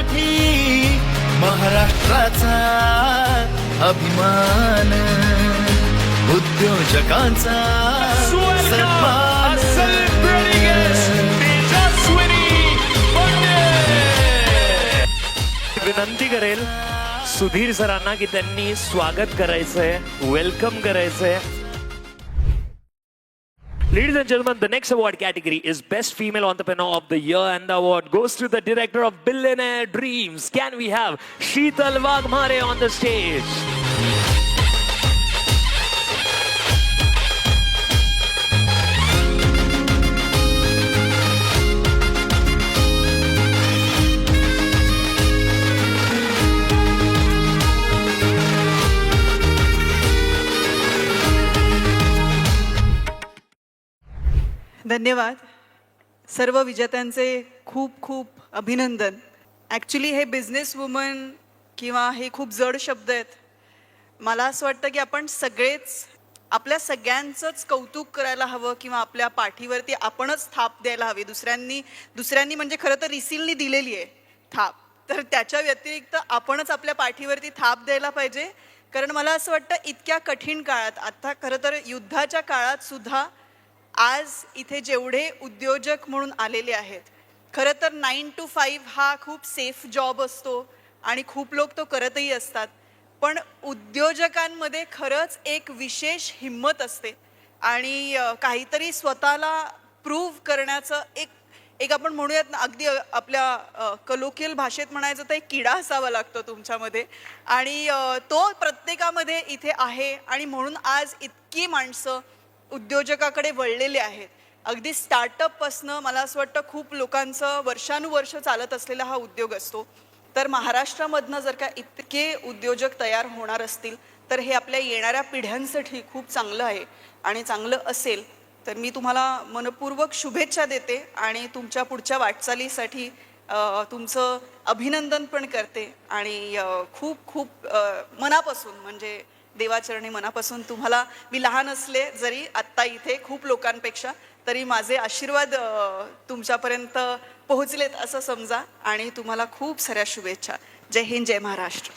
मराठी, महाराष्ट्राचा अभिमान, उद्योजकांचा सन्मान. विनंती करेल सुधीर सरांना की त्यांनी स्वागत करायचंय, वेलकम करायचंय. Ladies and gentlemen, the next award category is Best Female Entrepreneur of the Year, and the award goes to the director of Billionaire Dreams. Can we have Sheetal Wagmare on the stage? धन्यवाद. सर्व विजेत्यांचे खूप खूप अभिनंदन. Actually हे business woman किंवा हे खूप जड शब्द आहेत. मला असं वाटतं की आपण सगळेच आपल्या सगळ्यांचंच कौतुक करायला हवं किंवा आपल्या पाठीवरती आपणच थाप द्यायला हवी. दुसऱ्यांनी म्हणजे खरं तर रिसिलनी दिलेली आहे थाप, तर त्याच्या व्यतिरिक्त आपणच आपल्या पाठीवरती थाप द्यायला पाहिजे. कारण मला असं वाटतं इतक्या कठीण काळात, आता खरं तर युद्धाच्या काळात सुद्धा आज इथे जेवढे उद्योजक म्हणून आलेले आहेत, खरं तर 9 to 5 हा खूप सेफ जॉब असतो आणि खूप लोक तो करतही असतात. पण उद्योजकांमध्ये खरंच एक विशेष हिंमत असते आणि काहीतरी स्वतःला प्रूव्ह करण्याचं एक आपण म्हणूयात ना, अगदी आपल्या कलोकियल भाषेत म्हणायचं तर एक किडा असावा लागतो तुमच्यामध्ये, आणि तो प्रत्येकामध्ये इथे आहे. आणि म्हणून आज इतकी माणसं उद्योजकाकडे वळलेले आहेत. अगदी स्टार्टअपपासनं मला असं वाटतं खूप लोकांचं वर्षानुवर्ष चालत असलेला हा उद्योग असतो. तर महाराष्ट्रामधनं जर का इतके उद्योजक तयार होणार असतील तर हे आपल्या येणाऱ्या पिढ्यांसाठी खूप चांगलं आहे आणि चांगलं असेल. तर मी तुम्हाला मनपूर्वक शुभेच्छा देते आणि तुमच्या पुढच्या वाटचालीसाठी तुमचं अभिनंदन पण करते. आणि खूप खूप मनापासून, म्हणजे देवाचरणी मनापासून तुम्हाला, मी लहान असले जरी आत्ता इथे खूप लोकांपेक्षा, तरी माझे आशीर्वाद तुमच्यापर्यंत पोहोचलेत असं समजा. आणि तुम्हाला खूप साऱ्या शुभेच्छा. जय हिंद, जय महाराष्ट्र.